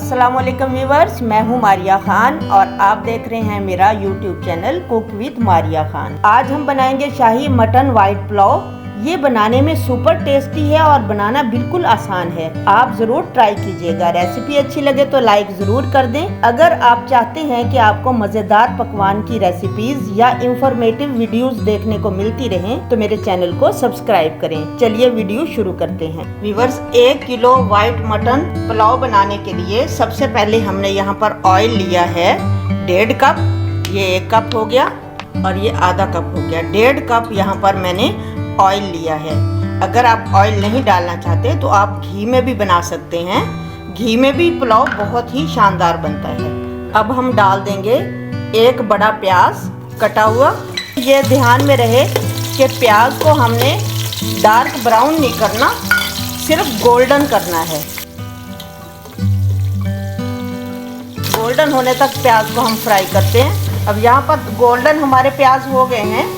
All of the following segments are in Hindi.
अस्सलाम वालेकुम व्यूवर्स, मैं हूं मारिया खान और आप देख रहे हैं मेरा YouTube channel cook with Maria Khan. आज हम बनाएंगे शाही मटन वाइट पुलाव। ये बनाने में सुपर टेस्टी है और बनाना बिल्कुल आसान है। आप जरूर ट्राई कीजिएगा। रेसिपी अच्छी लगे तो लाइक जरूर कर दें। अगर आप चाहते हैं कि आपको मजेदार पकवान की रेसिपीज या इंफॉर्मेटिव वीडियोस देखने को मिलती रहें तो मेरे चैनल को सब्सक्राइब करें। चलिए वीडियो शुरू करते हैं। Viewers, 1 kilo white mutton pulao बनाने के लिए सबसे पहले हमने यहाँ पर ऑयल लिया है 1.5 कप। ये 1 कप हो गया और ये आधा कप हो गया। 1.5 कप यहाँ पर मैंने ऑयल लिया है। अगर आप ऑयल नहीं डालना चाहते तो आप घी में भी बना सकते हैं। घी में भी पुलाव बहुत ही शानदार बनता है। अब हम डाल देंगे 1 बड़ा प्याज कटा हुआ। ये ध्यान में रहे कि प्याज को हमने डार्क ब्राउन नहीं करना, सिर्फ गोल्डन करना है। गोल्डन होने तक प्याज को हम फ्राई करते हैं। अब यहाँ पर गोल्डन हमारे प्याज हो गए हैं।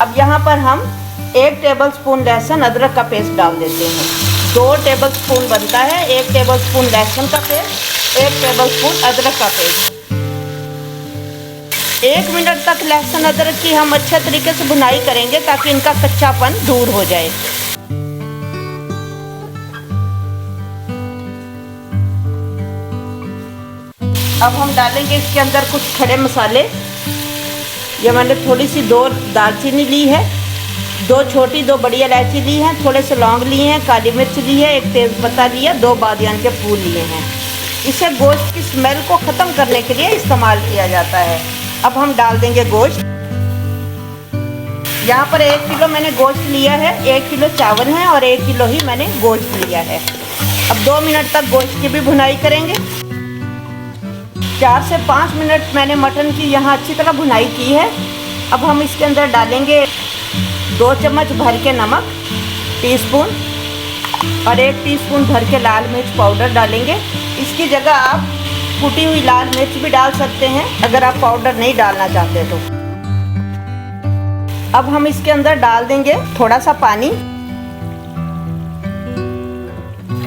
अब यहाँ पर हम 1 टेबलस्पून लहसुन अदरक का पेस्ट डाल देते हैं। 2 टेबलस्पून बनता है। 1 टेबलस्पून लहसुन का पेस्ट, 1 टेबलस्पून अदरक का पेस्ट। 1 मिनट तक लहसुन अदरक की हम अच्छे तरीके से भुनाई करेंगे ताकि इनका कच्चापन दूर हो जाए। अब हम डालेंगे इसके अंदर कुछ खड़े मसाले। ये मैंने थोड़ी सी 2 दालचीनी ली है, 2 छोटी 2 बड़ी इलायची ली हैं, थोड़े से लौंग लिए हैं, काली मिर्च ली है, 1 तेज़पत्ता लिया, 2 बादियान के फूल लिए हैं। इसे गोश्त की स्मेल को ख़त्म करने के लिए इस्तेमाल किया जाता है। अब हम डाल देंगे गोश्त। यहाँ पर 1 किलो मैंने गोश्त लिया है, 1 किलो चावल है और 1 किलो ही मैंने गोश्त लिया है। अब 2 मिनट तक गोश्त की भी भुनाई करेंगे। 4 से 5 मिनट मैंने मटन की यहाँ अच्छी तरह भुनाई की है। अब हम इसके अंदर डालेंगे 2 चम्मच भर के नमक टीस्पून और 1 टीस्पून भर के लाल मिर्च पाउडर डालेंगे। इसकी जगह आप कुटी हुई लाल मिर्च भी डाल सकते हैं अगर आप पाउडर नहीं डालना चाहते तो। अब हम इसके अंदर डाल देंगे थोड़ा सा पानी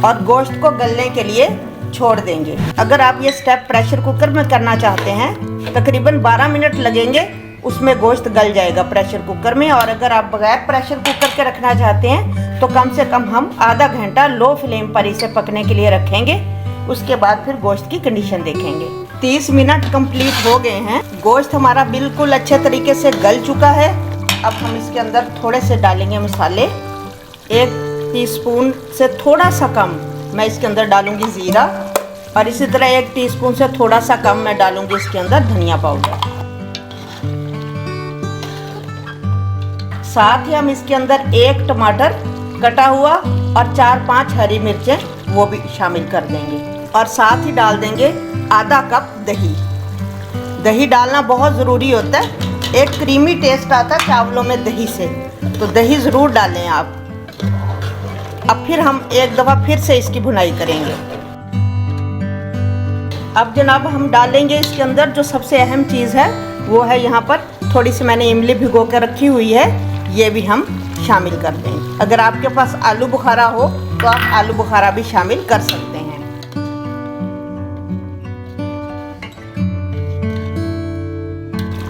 और गोश्त को गलने के लिए छोड़ देंगे। अगर आप ये स्टेप प्रेशर कुकर में करना चाहते हैं तकरीबन 12 मिनट लगेंगे, उसमें गोश्त गल जाएगा प्रेशर कुकर में। और अगर आप बगैर प्रेशर कुकर के रखना चाहते हैं तो कम से कम हम आधा घंटा लो फ्लेम पर इसे पकने के लिए रखेंगे। उसके बाद फिर गोश्त की कंडीशन देखेंगे। 30 मिनट कंप्लीट हो गए हैं। गोश्त हमारा बिल्कुल अच्छे तरीके से गल चुका है। अब हम इसके अंदर थोड़े से डालेंगे मसाले। 1 टीस्पून से थोड़ा सा कम मैं इसके अंदर डालूंगी ज़ीरा और इसी तरह 1 टीस्पून से थोड़ा सा कम मैं डालूंगी इसके अंदर धनिया पाउडर। साथ ही हम इसके अंदर 1 टमाटर कटा हुआ और 4-5 हरी मिर्चें वो भी शामिल कर देंगे और साथ ही डाल देंगे आधा कप दही। दही डालना बहुत ज़रूरी होता है। एक क्रीमी टेस्ट आता है चावलों में दही से, तो दही ज़रूर डालें आप। अब फिर हम एक दफ़ा फिर से इसकी भुनाई करेंगे। अब जनाब हम डालेंगे इसके अंदर जो सबसे अहम चीज़ है वो है यहाँ पर थोड़ी सी मैंने इमली भिगो कर रखी हुई है, ये भी हम शामिल कर देंगे। अगर आपके पास आलू बुखारा हो तो आप आलू बुखारा भी शामिल कर सकते हैं।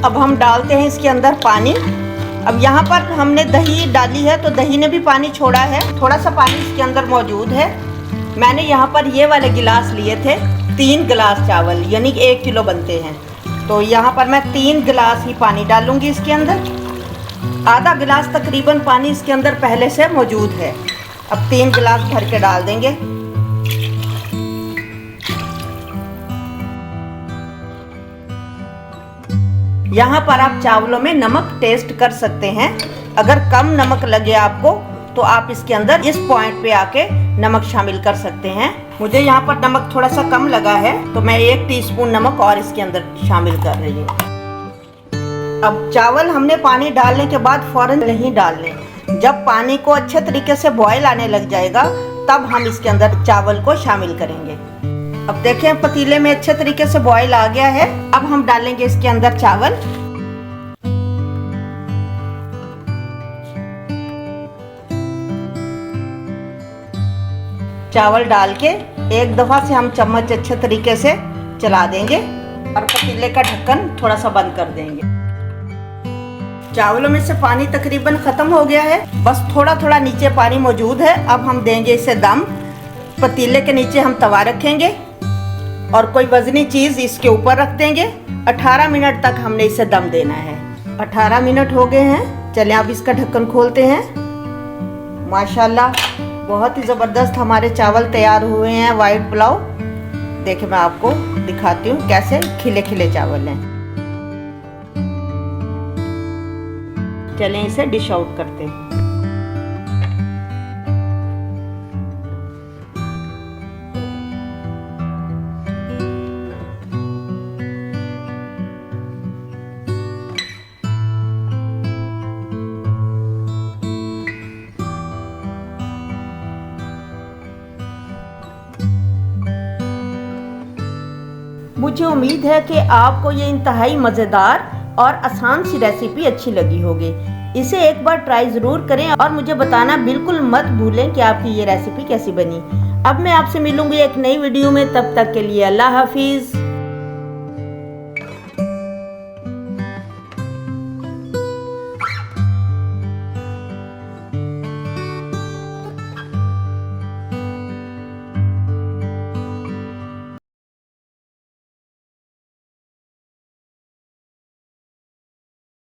अब हम डालते हैं इसके अंदर पानी। अब यहाँ पर हमने दही डाली है तो दही ने भी पानी छोड़ा है। थोड़ा सा पानी इसके अंदर मौजूद है। मैंने यहाँ पर ये वाले गिलास लिए थे, 3 गिलास चावल यानी कि 1 किलो बनते हैं, तो यहाँ पर मैं 3 गिलास ही पानी डालूंगी इसके अंदर। आधा गिलास तकरीबन पानी इसके अंदर पहले से मौजूद है। अब 3 गिलास भर के डाल देंगे। यहाँ पर आप चावलों में नमक टेस्ट कर सकते हैं। अगर कम नमक लगे आपको तो आप इसके अंदर इस पॉइंट पे आके नमक शामिल कर सकते हैं। मुझे यहाँ पर नमक थोड़ा सा कम लगा है तो मैं 1 टीस्पून नमक और इसके अंदर शामिल कर रही हूँ। अब चावल हमने पानी डालने के बाद फौरन नहीं डालने। जब पानी को अच्छे तरीके से बॉयल आने लग जाएगा तब हम इसके अंदर चावल को शामिल करेंगे। अब देखें पतीले में अच्छे तरीके से बॉयल आ गया है। अब हम डालेंगे इसके अंदर चावल। चावल डाल के एक दफ़ा से हम चम्मच अच्छे तरीके से चला देंगे और पतीले का ढक्कन थोड़ा सा बंद कर देंगे। चावलों में से पानी तकरीबन ख़त्म हो गया है, बस थोड़ा थोड़ा नीचे पानी मौजूद है। अब हम देंगे इसे दम। पतीले के नीचे हम तवा रखेंगे और कोई वजनी चीज़ इसके ऊपर रख देंगे। 18 मिनट तक हमने इसे दम देना है। 18 मिनट हो गए हैं। चलें अब इसका ढक्कन खोलते हैं। माशाल्लाह बहुत ही ज़बरदस्त हमारे चावल तैयार हुए हैं वाइट पुलाव। देखिए मैं आपको दिखाती हूँ कैसे खिले खिले चावल हैं। चलें इसे डिश आउट करते हैं। मुझे उम्मीद है कि आपको ये इंतहाई मज़ेदार और आसान सी रेसिपी अच्छी लगी होगी। इसे एक बार ट्राई ज़रूर करें और मुझे बताना बिल्कुल मत भूलें कि आपकी ये रेसिपी कैसी बनी। अब मैं आपसे मिलूंगी एक नई वीडियो में, तब तक के लिए अल्लाह हाफिज़।